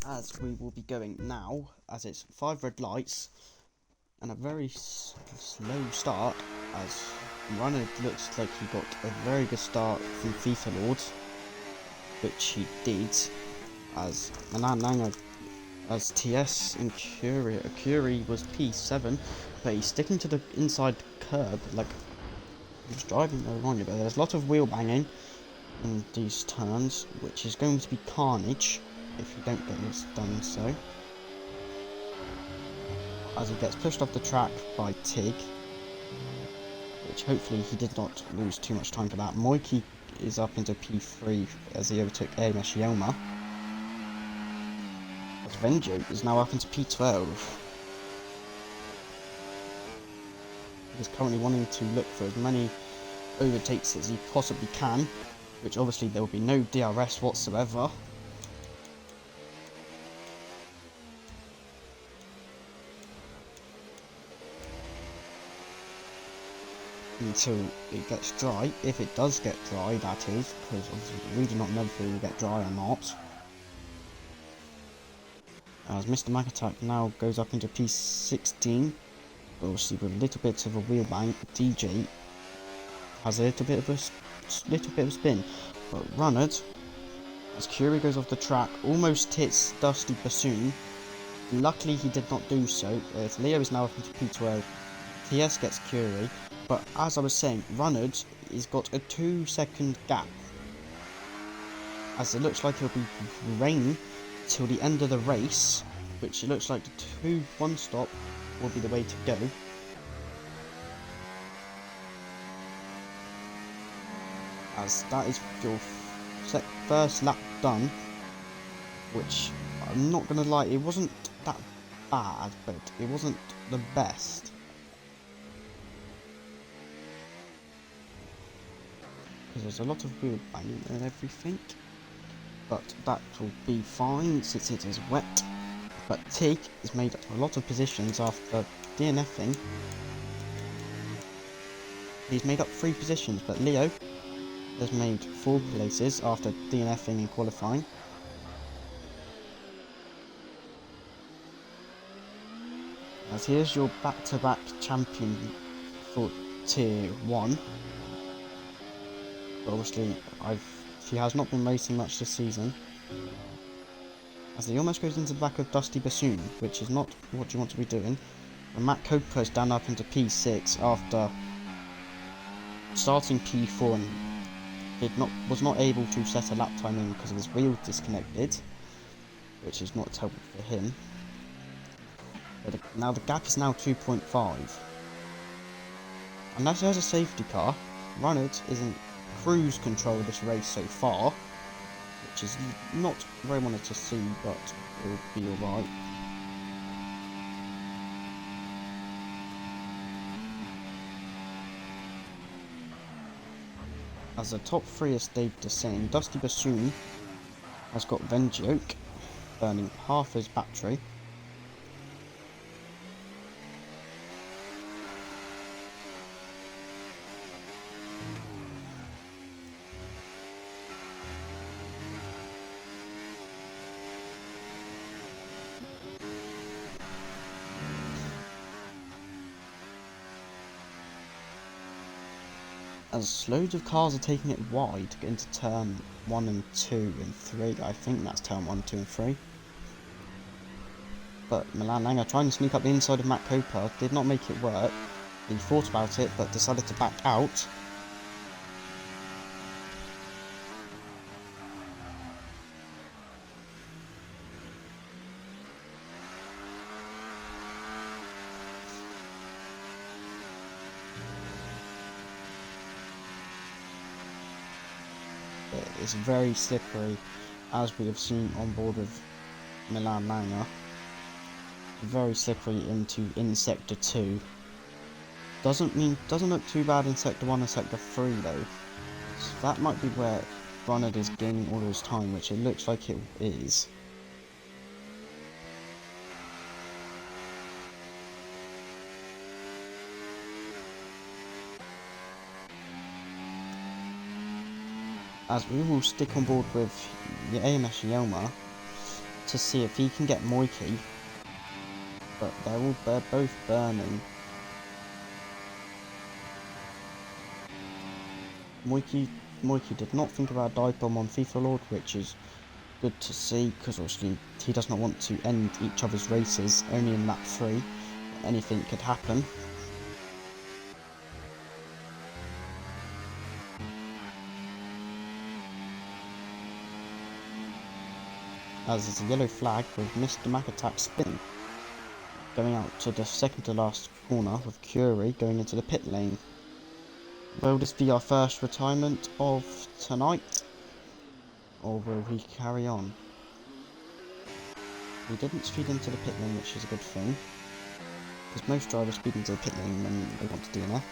as we will be going now, as it's 5 red lights and a very slow start, as Runner looks like he got a very good start from FIFA Lord, which he did, as Milan Langer as TS and Curie was P7, but he's sticking to the inside curb like he was driving along it, but there's a lot of wheel banging in these turns, which is going to be carnage if you don't get this done so. As he gets pushed off the track by Tig, which hopefully he did not lose too much time for that. Moiki is up into P3 as he overtook Amos Yelma. As Venjo is now up into P12. He's currently wanting to look for as many overtakes as he possibly can, which obviously there will be no DRS whatsoever. Until it gets dry, if it does get dry, that is, because obviously we do not know if it will get dry or not. As Mr. Macattack now goes up into P16, obviously with a little bit of a wheel bang. DJ has a little bit of a spin, but Runnard, as Curie goes off the track, almost hits Dusty Bassoon. Luckily he did not do so, as Leo is now up into P12. TS gets Curie, but as I was saying, Runnard has got a 2-second gap, as it looks like it'll be rain till the end of the race, which it looks like the 2-1 stop will be the way to go. As that is your first lap done, which I'm not gonna lie, it wasn't that bad, but it wasn't the best. Because there's a lot of wheel banging and everything, but that will be fine since it is wet. But Tig has made a lot of positions after DNFing. He's made up 3 positions, but Leo has made 4 places after DNFing in qualifying. As here's your back-to-back champion for Tier 1. But obviously, he has not been racing much this season. As he almost goes into the back of Dusty Bassoon, which is not what you want to be doing. And Matt Coper is down up into P6 after starting P4 and was not able to set a lap time in because of his wheel disconnected, which is not helpful for him. But now the gap is now 2.5. Unless there's a safety car, Runnard is in cruise control of this race so far, which is not very wanted to see, but it will be alright. As the top 3 have stayed the same, Dusty Bassoon has got Venjoke burning half his battery. As loads of cars are taking it wide to get into turn 1 and 2 and 3, I think that's turn 1, 2 and 3. But Milan Langer trying to sneak up the inside of Matt Coper, did not make it work. He thought about it, but decided to back out. It's very slippery, as we have seen on board with Milan Langer. Very slippery in sector 2. Doesn't look too bad in sector 1 and sector 3 though. So that might be where Runnard is gaining all of his time, which it looks like it is. as we will stick on board with the AMS Yelma to see if he can get Moiki, but they're both burning. Moiki did not think about a dive bomb on FIFA Lord, which is good to see, because obviously he does not want to end each other's races. Only in lap 3, anything could happen. As is a yellow flag with Mr. Mac Attack spin. Going out to the second to last corner with Curie going into the pit lane. Will this be our first retirement of tonight? Or will he carry on? He didn't speed into the pit lane, which is a good thing. Because most drivers speed into the pit lane when they want to DNF.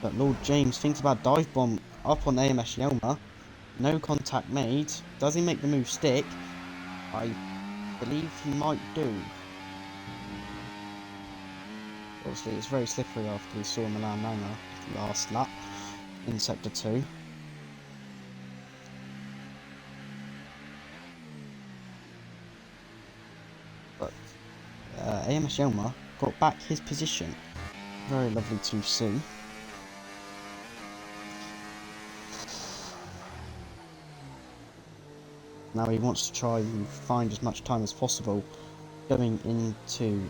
But Lord James thinks about dive bomb up on AMS Yelmer. No contact made. Does he make the move stick? I believe he might do. Obviously it's very slippery after we saw Milan Langer last lap in Sector 2. But AMS Yelmer got back his position. Very lovely to see. Now he wants to try and find as much time as possible going into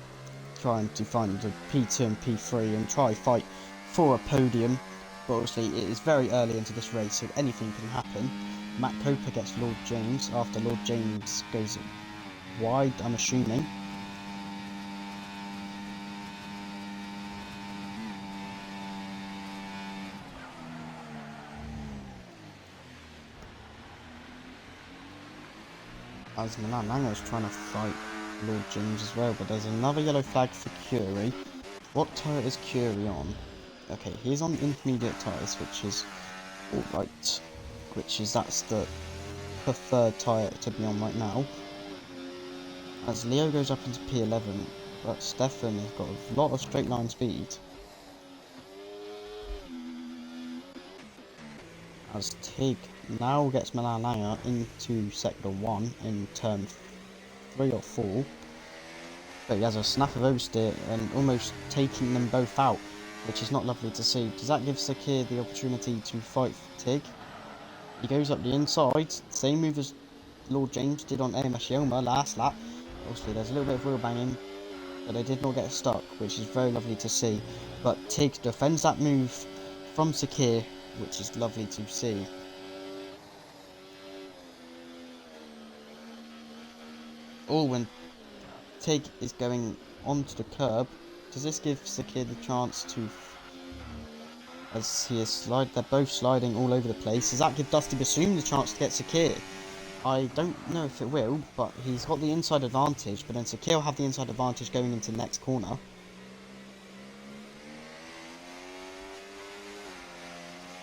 trying to find the P2 and P3 and try fight for a podium. But obviously it is very early into this race, so anything can happen. Matt Coper gets Lord James after Lord James goes wide, I'm assuming. As Milan Langer is trying to fight Lord James as well, but there's another yellow flag for Curie. What tyre is Curie on? Okay, he's on intermediate tyres, which is alright. That's the preferred tyre to be on right now. As Leo goes up into P11, but Stefan has got a lot of straight line speed. As Tig now gets Milan Langer into Sector 1 in turn 3 or 4. But he has a snap of oversteer and almost taking them both out, which is not lovely to see. Does that give Sakir the opportunity to fight for Tig? He goes up the inside, same move as Lord James did on AMS Yelmer last lap. Obviously there's a little bit of wheel banging, but they did not get stuck, which is very lovely to see. But Tig defends that move from Sakir, which is lovely to see. All when Tig is going onto the curb, does this give Sakir the chance to, as he is they're both sliding all over the place, does that give Dusty Bassoon the chance to get Sakir? I don't know if it will, but he's got the inside advantage, but then Sakir will have the inside advantage going into the next corner.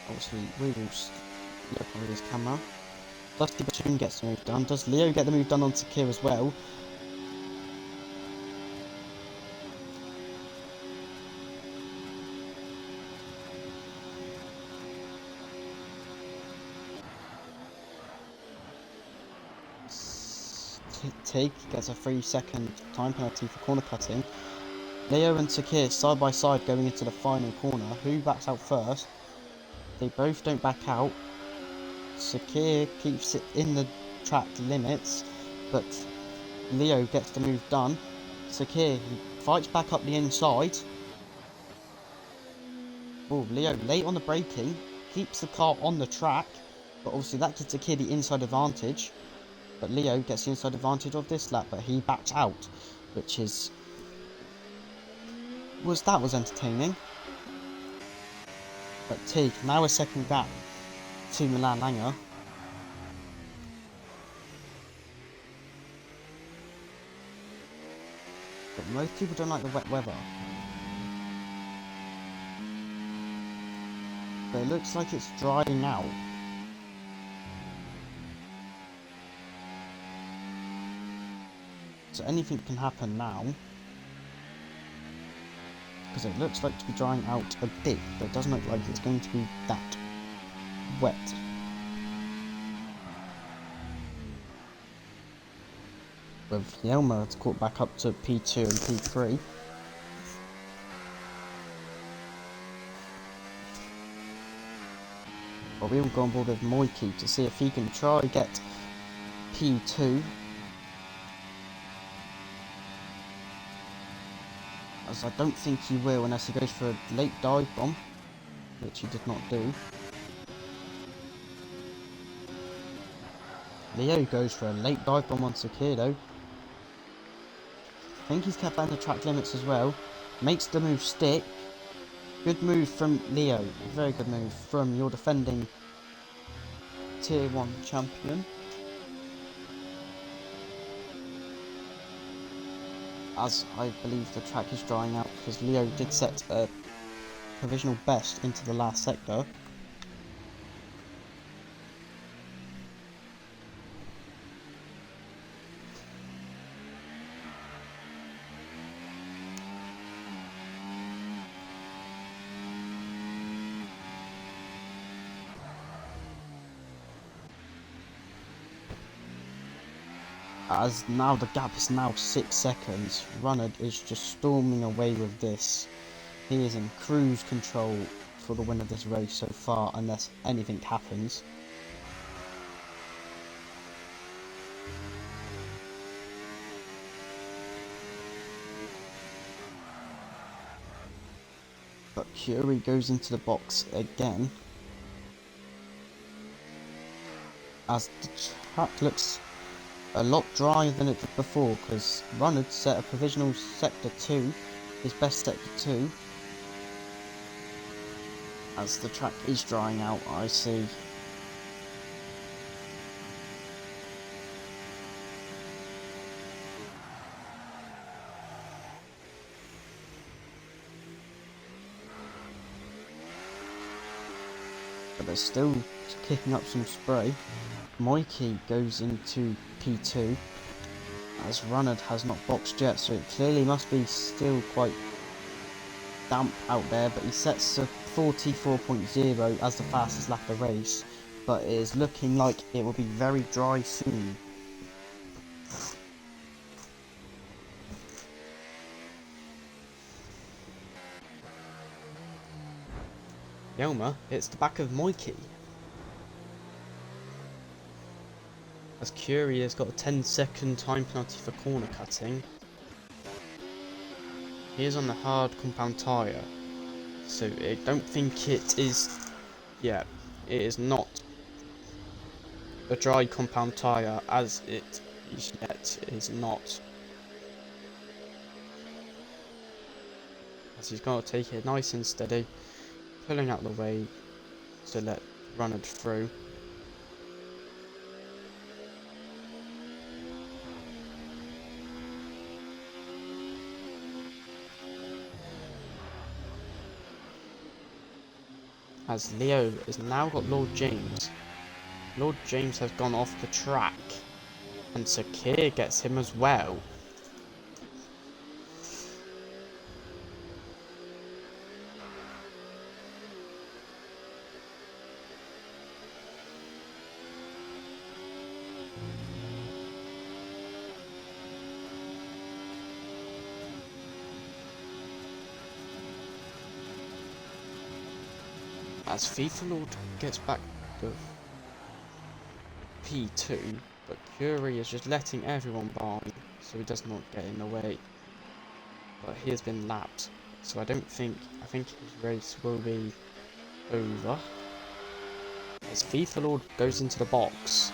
Obviously, we will look over his camera. Dusty Bassoon gets the move done. Does Leo get the move done on Sakir as well? Tig gets a 3-second time penalty for corner cutting. Leo and Sakir side by side going into the final corner. Who backs out first? They both don't back out. Sakir keeps it in the track limits, but Leo gets the move done. Sakir fights back up the inside. Oh, Leo late on the braking, keeps the car on the track, but obviously that gives Sakir the inside advantage. But Leo gets the inside advantage of this lap, but he backs out, which is was entertaining. But Tig now a second back to Milan Langer. But most people don't like the wet weather. But it looks like it's drying out. So anything can happen now. Because it looks like to be drying out a bit, but it doesn't look like it's going to be that wet. with Yelmer caught back up to P2 and P3. But we will go on board with Moiki to see if he can try get P2. As I don't think he will unless he goes for a late dive bomb, which he did not do. Leo goes for a late dive bomb on Sakir though. I think he's kept down the track limits as well. Makes the move stick. Good move from Leo. Very good move from your defending Tier 1 champion. As I believe the track is drying out because Leo did set a provisional best into the last sector. As now the gap is now 6 seconds, Runnard is just storming away with this. He is in cruise control for the win of this race so far, unless anything happens. But Curie goes into the box again. As the track looks a lot drier than it did before, because Runnard set a provisional sector 2, his best sector 2. As the track is drying out, I see. But they're still kicking up some spray. Moiki goes into P2 as Runnard has not boxed yet, so it clearly must be still quite damp out there, but he sets a 44.0 as the fastest lap of the race, but it is looking like it will be very dry soon. Yelmer hits the back of Moiki. As Curie has got a 10-second time penalty for corner cutting. He is on the hard compound tyre, so I don't think it is. Yeah, it is not a dry compound tyre, as it yet is not. As he's got to take it nice and steady, pulling out the way to let Runnard through. As Leo has now got Lord James. Lord James has gone off the track, and Sakir gets him as well. As FIFA Lord gets back to P2, but Curie is just letting everyone by, so he does not get in the way. But he has been lapped, so I think his race will be over. As FIFA Lord goes into the box,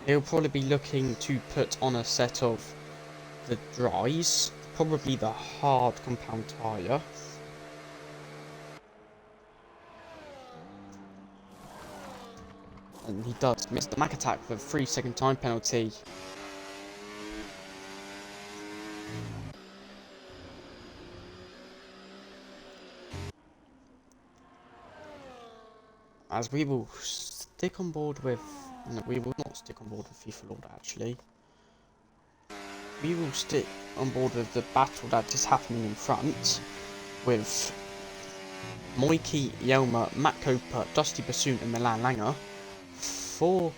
he'll probably be looking to put on a set of the dries, probably the hard compound tyre. And he does miss the Mac attack with a 3-second time penalty. As we will stick on board with... No, we will not stick on board with FIFA Lord actually. We will stick on board with the battle that is happening in front. With Moiki, Yelmer, Matt Coper, Dusty Bassoon and Milan Langer. For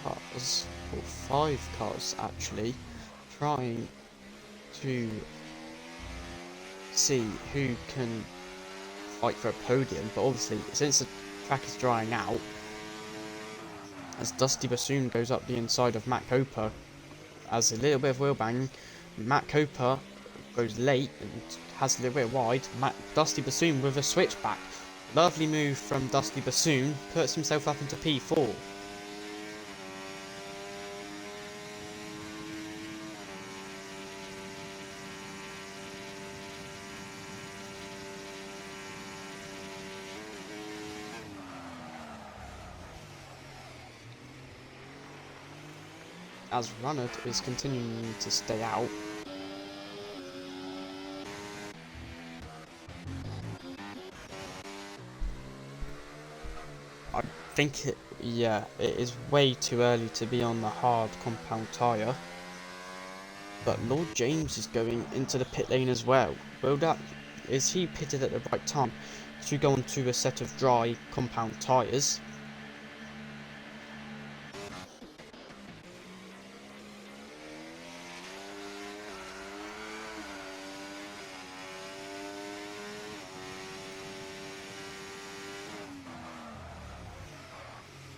cars, or 5 cars actually, trying to see who can fight for a podium, but obviously since the track is drying out, as Dusty Bassoon goes up the inside of Matt Coper, as a little bit of wheel banging, Matt Coper goes late and has a little bit wide. Dusty Bassoon with a switchback. Lovely move from Dusty Bassoon, puts himself up into P4. As Runnard is continuing to stay out. I think it is way too early to be on the hard compound tyre. But Lord James is going into the pit lane as well. Is he pitted at the right time to go onto a set of dry compound tyres?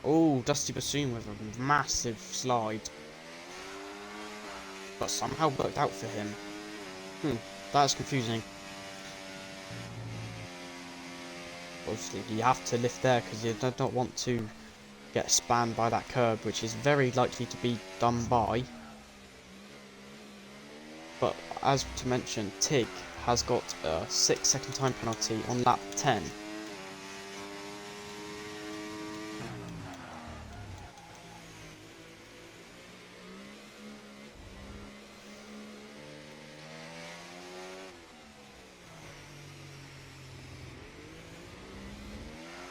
Oh, Dusty Bassoon with a massive slide. But somehow worked out for him. That's confusing. Obviously, you have to lift there because you do not want to get spammed by that curb, which is very likely to be done by. But as to mention, Tig has got a 6-second time penalty on lap 10.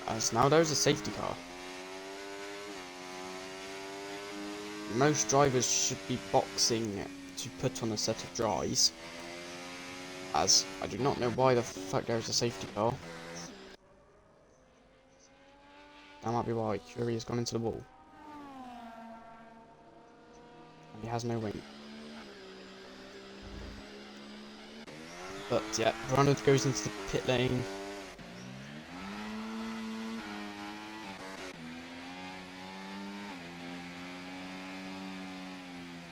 As now there's a safety car. Most drivers should be boxing to put on a set of dries. As I do not know why the fuck there is a safety car. That might be why Curie has gone into the wall. And he has no wing. But yeah, Ronald goes into the pit lane.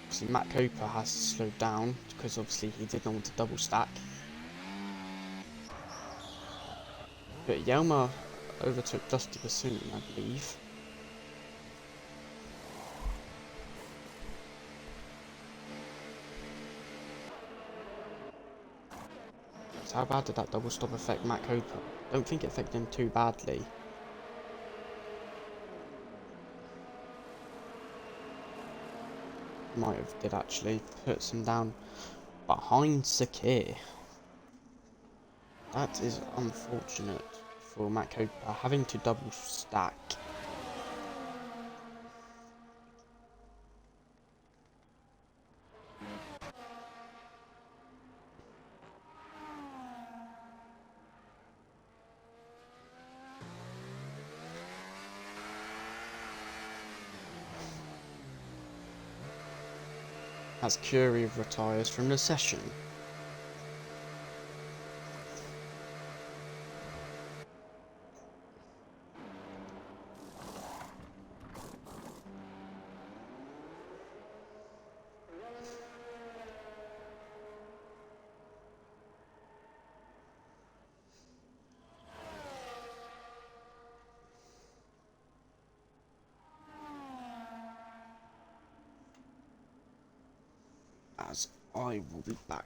Obviously Matt Coper has to slow down because obviously he did not want to double stack. But Yelmer overtook Dusty Bassoon, I believe. So how bad did that double stop affect Matt Coper? Don't think it affected him too badly. Might have did actually, puts him down behind Sakir. That is unfortunate for Matt Coper having to double stack. As Curie retires from the session. As I will be back.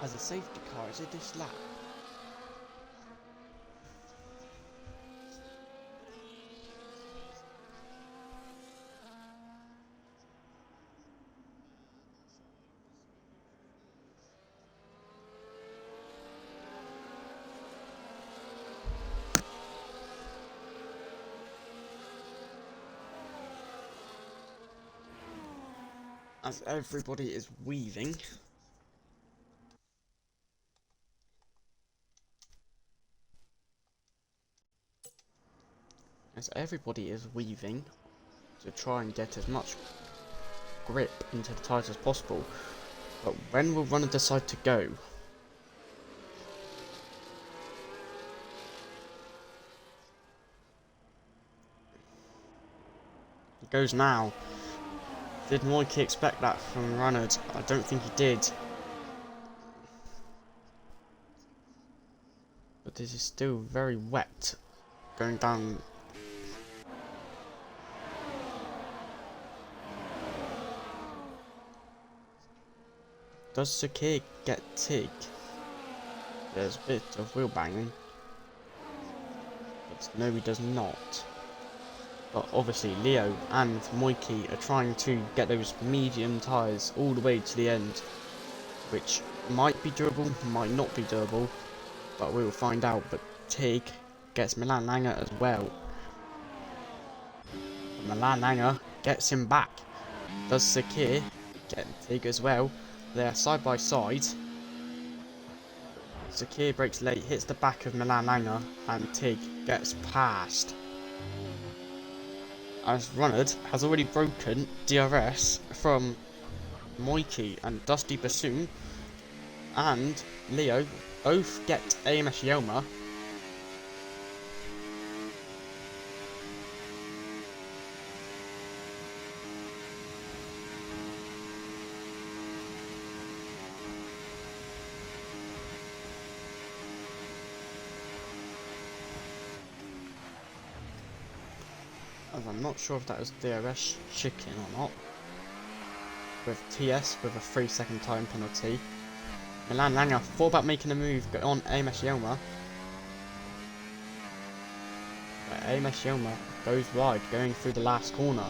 as a safety car, is it this lap? As everybody is weaving. As everybody is weaving to try and get as much grip into the tyres as possible. But when will runner decide to go? He goes now. Did Moikey expect that from runners? I don't think he did. But this is still very wet going down. Does Sakir get Tig? There's a bit of wheel banging. But no, he does not. But obviously Leo and Moikey are trying to get those medium tyres all the way to the end. Which might be durable, might not be durable. But we will find out. But Tig gets Milan Langer as well. Milan Langer gets him back. Does Sakir get Tig as well? They are side by side. Sakir brakes late, hits the back of Milan Langer, and Tig gets past. As Runnard has already broken DRS from Moikey and Dusty Bassoon, and Leo both get AMS Yelmer. As I'm not sure if that was DRS chicken or not. With TS with a 3-second time penalty. Milan Langer thought about making a move on AMS Yelmer. But AMS Yelmer goes wide, going through the last corner.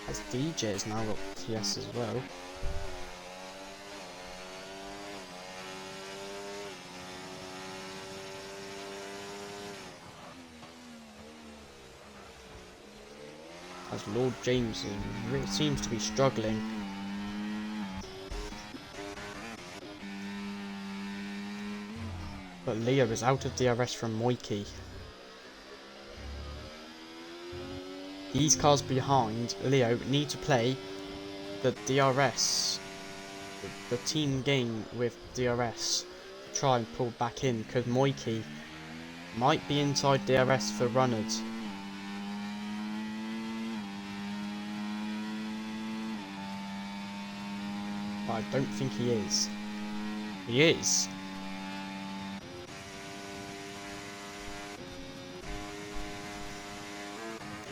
As DJ's now got TS as well. As Lord James really seems to be struggling. But Leo is out of DRS from Moikey. These cars behind Leo need to play the DRS, the team game with DRS, to try and pull back in, because Moikey might be inside DRS for runners. But I don't think he is. He is.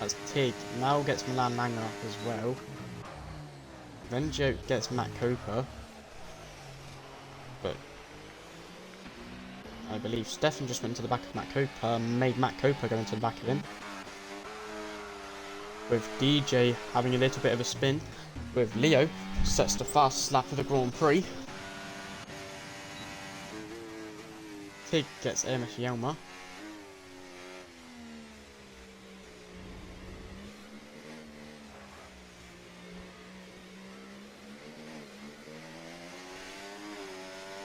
As Tig now gets Milan Langer as well. Renjo gets Matt Coper. But I believe Stefan just went to the back of Matt Coper, made Matt Coper go into the back of him. With DJ having a little bit of a spin. With Leo sets the fastest lap of the Grand Prix. Tig gets AMS Yelmer.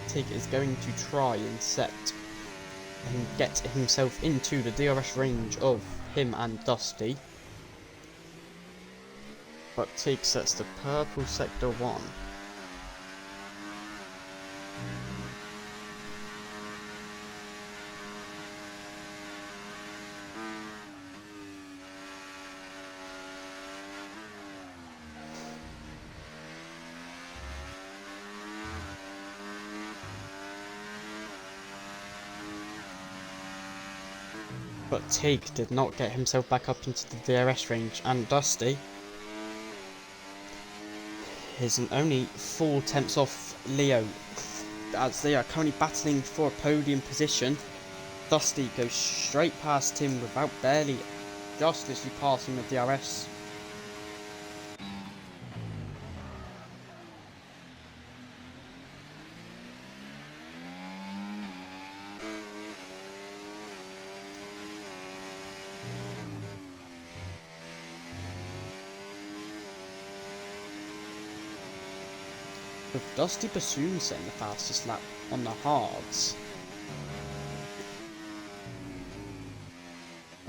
Tig is going to try and set and get himself into the DRS range of him and Dusty. But Tig sets the purple sector 1. But Tig did not get himself back up into the DRS range, and Dusty is only 4 tenths off Leo. As they are currently battling for a podium position, Dusty goes straight past him without barely, just literally passing the DRS. With Dusty Bassoon setting the fastest lap on the hards.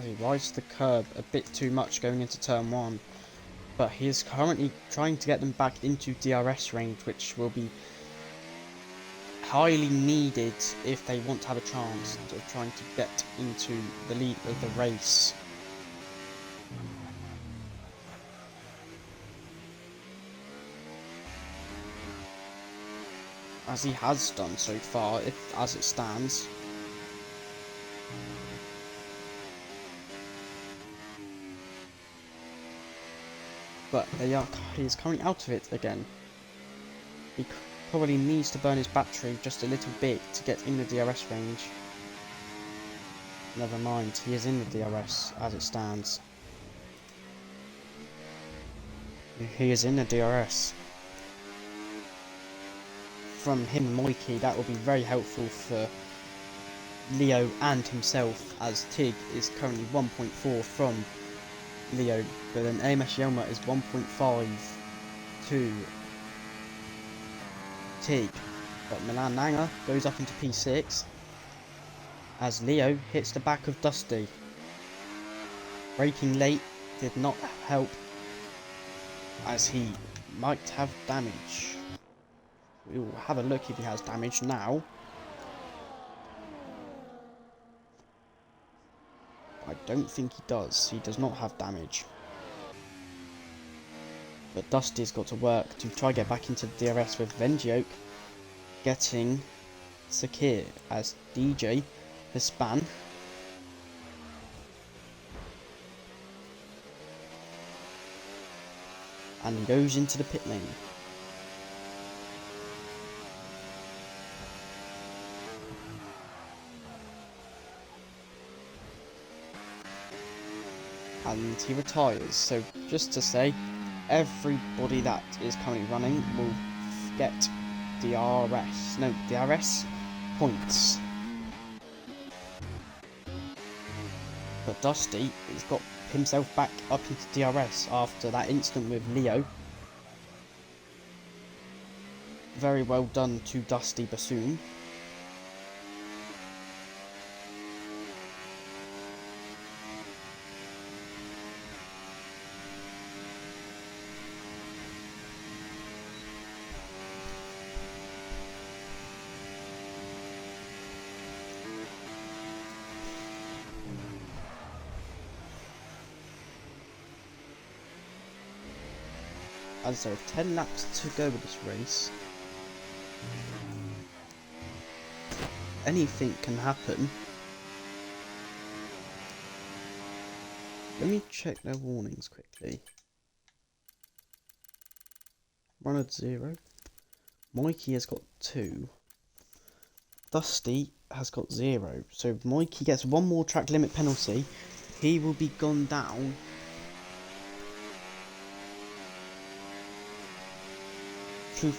He rides the curb a bit too much going into turn 1, but he is currently trying to get them back into DRS range, which will be highly needed if they want to have a chance of trying to get into the lead of the race. As he has done so far, as it stands. But he is currently out of it again. He probably needs to burn his battery just a little bit to get in the DRS range. Never mind, he is in the DRS as it stands. He is in the DRS. From him and Mikey, that will be very helpful for Leo and himself, as Tig is currently 1.4 from Leo, but then AMS Yelma is 1.5 to Tig. But Milan Langer goes up into P6 as Leo hits the back of Dusty. Braking late did not help, as he might have damage. We will have a look if he has damage now. I don't think he does. He does not have damage. But Dusty's got to work to try get back into the DRS, with Vengioke getting Sakir as DJ has span. And goes into the pit lane. And he retires. So just to say, everybody that is currently running will get DRS points. But Dusty has got himself back up into DRS after that incident with Leo. Very well done to Dusty Bassoon. As there are 10 laps to go with this race, anything can happen. Let me check their warnings quickly. Run at 0. Mikey has got 2. Dusty has got 0. So if Mikey gets one more track limit penalty, he will be gone down to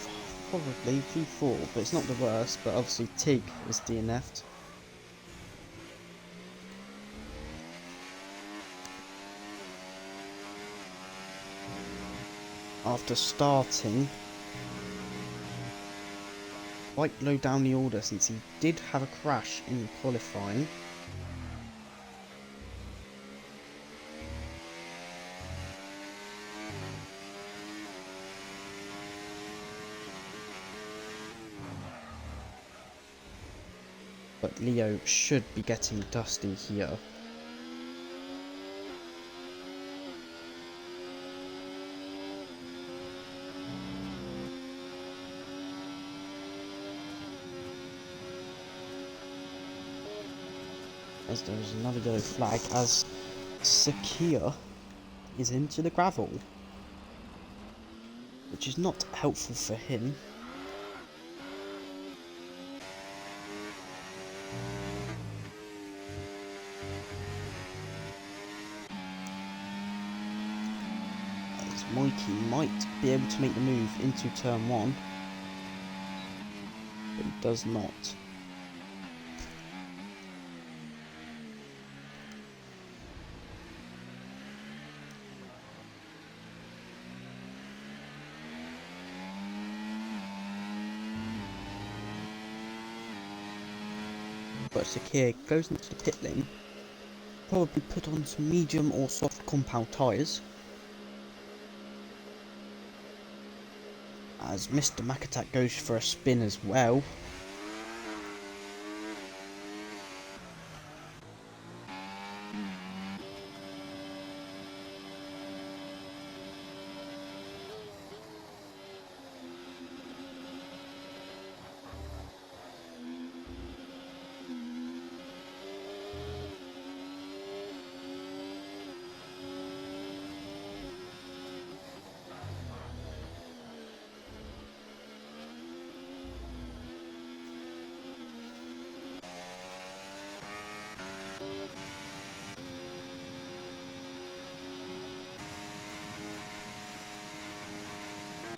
probably P4, but it's not the worst. But obviously Tig is DNF'd. After starting quite low down the order, since he did have a crash in qualifying. But Leo should be getting Dusty here. as there is another yellow flag as Sakir is into the gravel, which is not helpful for him. As Mikey might be able to make the move into turn 1, but he does not. But Sakir goes into the pit lane, probably put on some medium or soft compound tyres, as Mr. Makatak goes for a spin as well.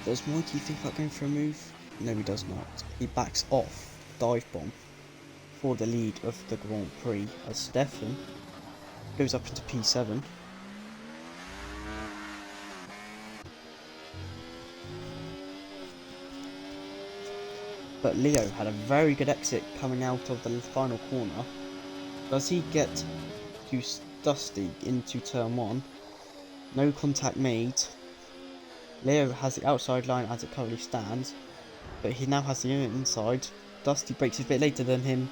Does Mikey think about going for a move? No, he does not. He backs off dive bomb for the lead of the Grand Prix as Stefan goes up into P7. But Leo had a very good exit coming out of the final corner. Does he get to Dusty into turn 1? No contact made. Leo has the outside line as it currently stands, but he now has the inside. Dusty breaks a bit later than him.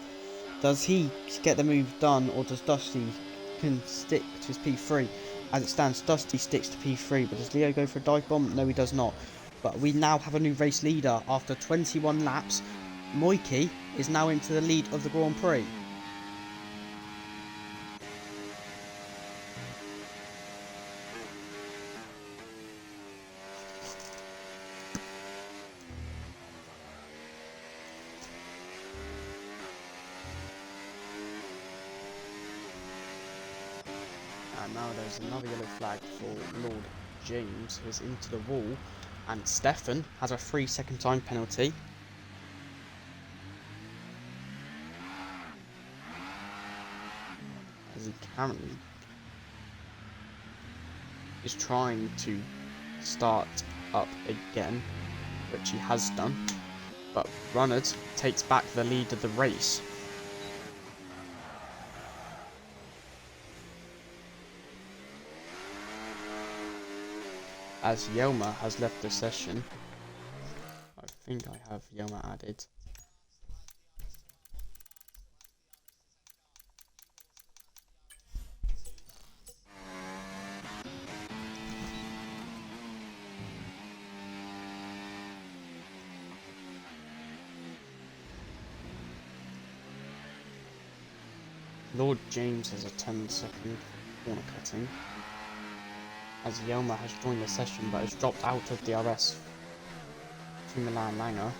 Does he get the move done, or does Dusty can stick to his P3? As it stands, Dusty sticks to P3, but does Leo go for a dive bomb? No, he does not. But we now have a new race leader after 21 laps. Moiki is now into the lead of the Grand Prix. And now there's another yellow flag for Lord James, who's into the wall, and Stefan has a 3-second time penalty. As he currently is trying to start up again, which he has done, but Runnard takes back the lead of the race. As Yelma has left the session. I think I have Yelma added. Lord James has a 10-second corner cutting, as Yelma has joined the session but has dropped out of DRS to Milan Langer.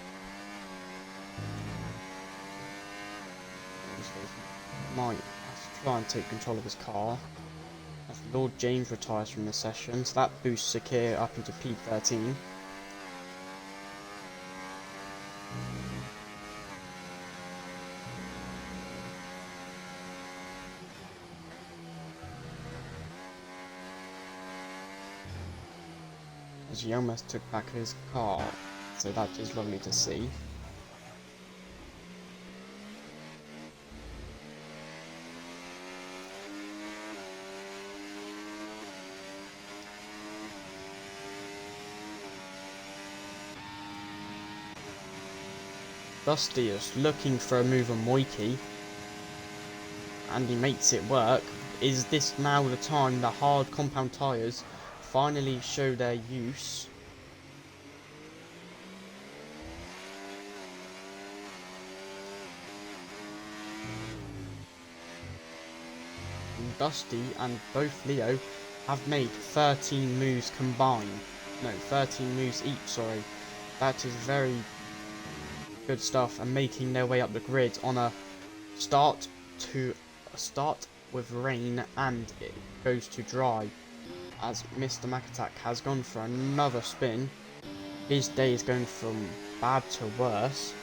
Might have to try and take control of his car as Lord James retires from the session, so that boosts Sakir up into P13. As Yelma took back his car, so that is lovely to see. Dusty is looking for a move on Moiki, and he makes it work. Is this now the time the hard compound tyres finally show their use? Dusty and both Leo have made 13 moves combined. No, 13 moves each, sorry. That is very good stuff, and making their way up the grid on a start with rain and it goes to dry, as Mr. Macatak has gone for another spin. His day is going from bad to worse.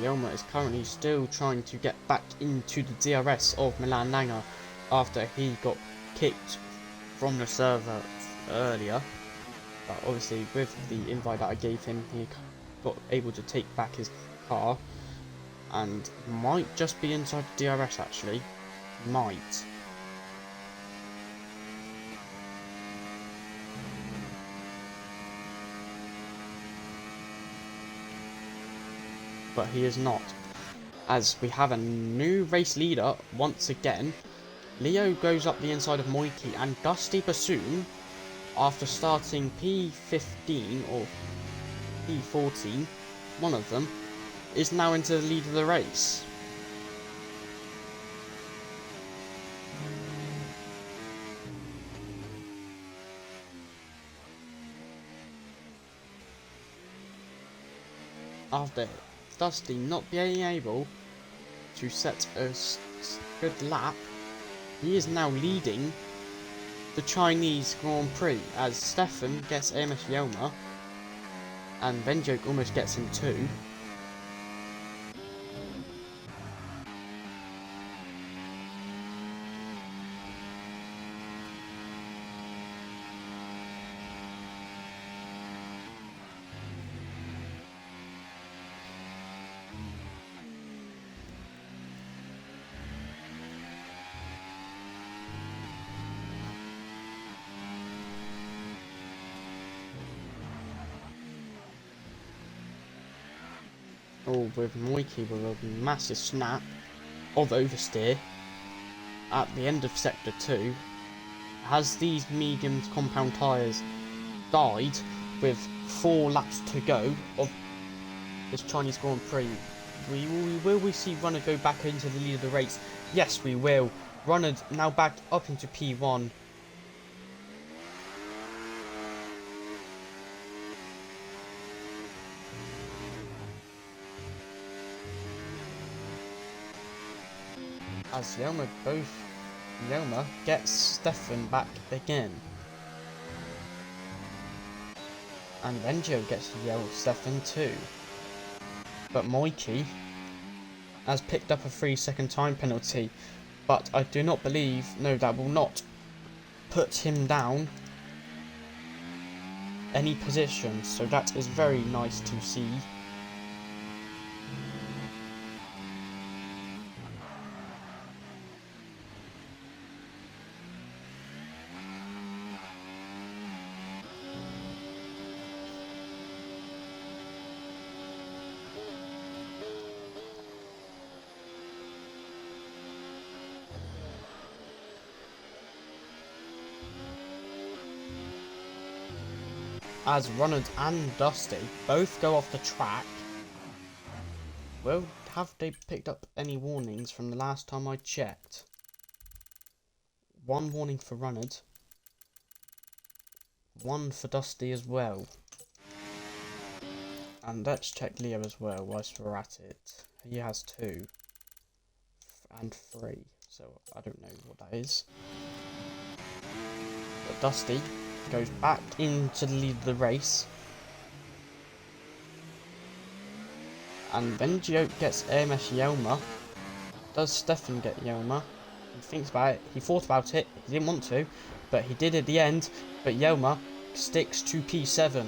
Yelma is currently still trying to get back into the DRS of Milan Langer after he got kicked from the server earlier. But obviously with the invite that I gave him, he got able to take back his car and might just be inside the DRS actually. Might. But he is not, as we have a new race leader once again. Leo goes up the inside of Moiki, and Dusty Bassoon, after starting P15 or P14, one of them, is now into the lead of the race. After Dusty not being able to set a good lap, he is now leading the Chinese Grand Prix, as Stefan gets Amos Yelma and Benjok almost gets him too. Oh, with Moiki with a massive snap of oversteer at the end of Sector 2, as these medium compound tyres died with 4 laps to go of this Chinese Grand Prix. Will we see Runner go back into the lead of the race? Yes, we will. Runner now back up into P1. As Yelma gets Stefan back again. And Benjo gets Stefan too. But Moiki has picked up a 3-second time penalty. But I do not believe, no, that will not put him down any position. So that is very nice to see. As Ronald and Dusty both go off the track. Well, have they picked up any warnings from the last time I checked? One warning for Ronald. One for Dusty as well. And let's check Leo as well whilst we're at it. He has 2. And 3. So I don't know what that is. But Dusty goes back into the lead of the race. And Benjio gets AMS Yelma. Does Stefan get Yelma? He thinks about it. He thought about it. He didn't want to, but he did at the end. But Yelma sticks to P7.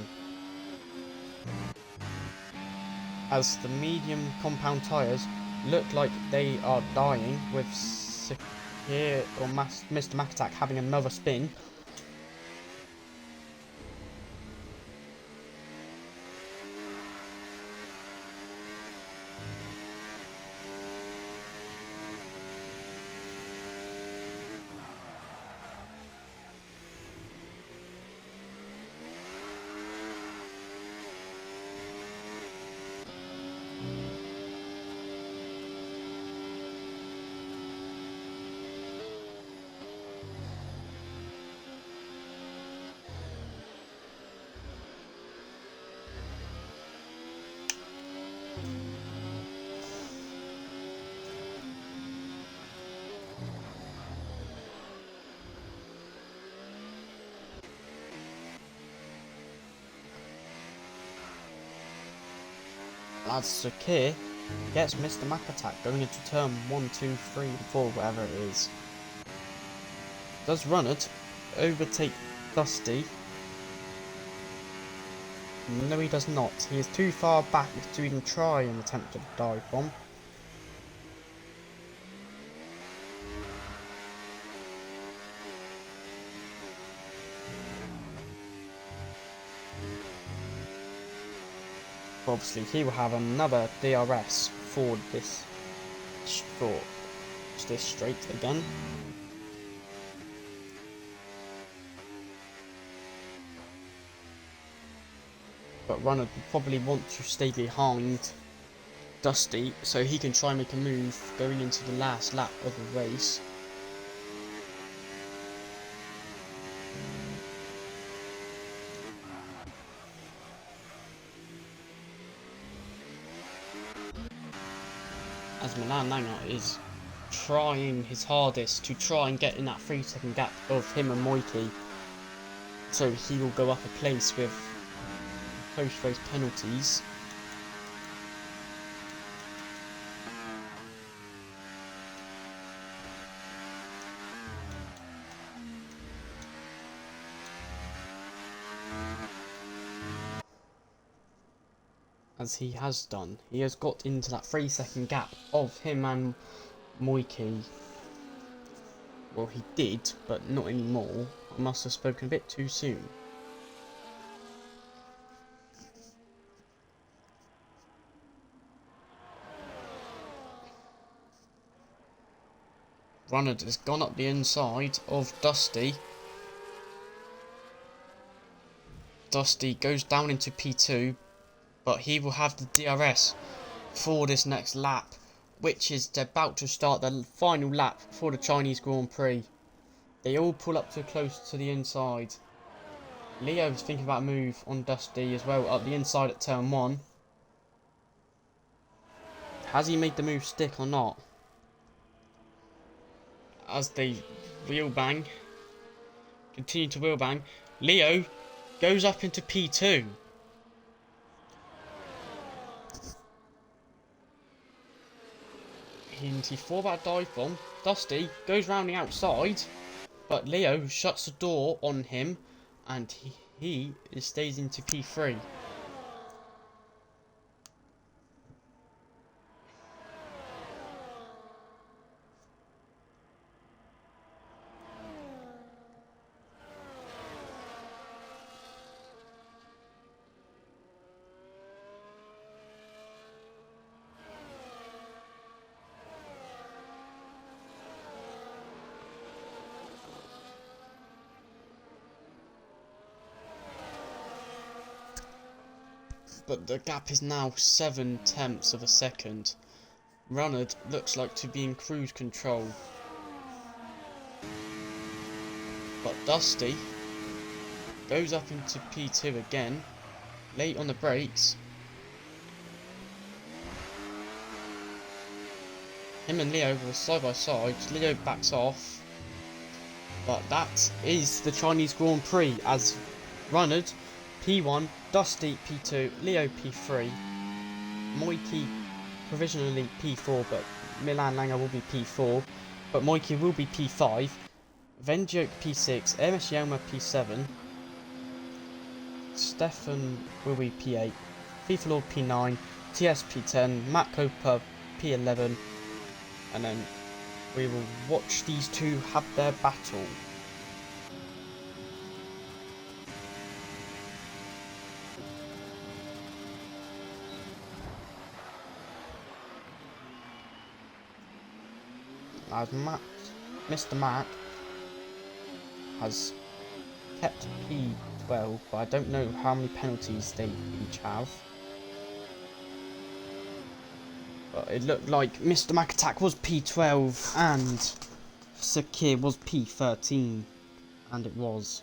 As the medium compound tyres look like they are dying, with Sakir or Mr. Makatak having another spin. As Sakir gets Mr. Mac attack going into turn 1, 2, 3, and 4, whatever it is. Does Runnard overtake Dusty? No, he does not. He is too far back to even try and attempt a dive bomb. Obviously, he will have another DRS for this straight again. But Runner will probably want to stay behind Dusty so he can try and make a move going into the last lap of the race. As Milan Langer is trying his hardest to try and get in that 3-second gap of him and Moiki, so he will go up a place with post-race penalties. As he has done, he has got into that 3-second gap of him and Moiki. Well, he did, but not anymore. I must have spoken a bit too soon. Runnard has gone up the inside of Dusty. Dusty goes down into P2, but he will have the DRS for this next lap, which is about to start the final lap for the Chinese Grand Prix. They all pull up too close to the inside. Leo is thinking about a move on Dusty as well up the inside at turn 1. Has he made the move stick or not? As they wheel bang, continue to wheel bang, Leo goes up into P2. He thought about dive bomb. Dusty goes round the outside, but Leo shuts the door on him, and he stays into P3. But the gap is now 7/10 of a second. Runnard looks like to be in cruise control. But Dusty goes up into P2 again, late on the brakes. Him and Leo were side by side. Leo backs off. But that is the Chinese Grand Prix as Runnard P1, Dusty P2, Leo P3, Moiki provisionally P4, but Milan Langer will be P4, but Moiki will be P5, Venjoke P6, MS Yoma P7, Stefan will be P8, FIFA Lord P9, TS P10, Matt Coper P11, and then we will watch these two have their battle. As Mr. Mac has kept P12, but I don't know how many penalties they each have. But it looked like Mr. Mac Attack was P12 and Sakir was P13, and it was.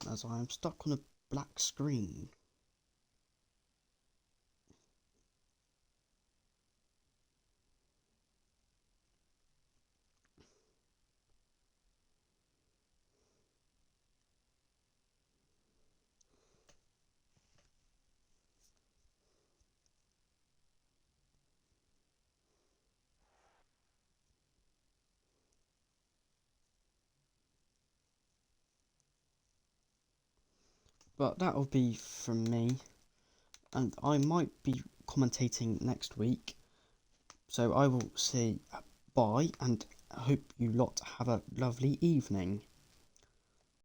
as I am stuck on a black screen. But that'll be from me, and I might be commentating next week. So I will say bye, and I hope you lot have a lovely evening.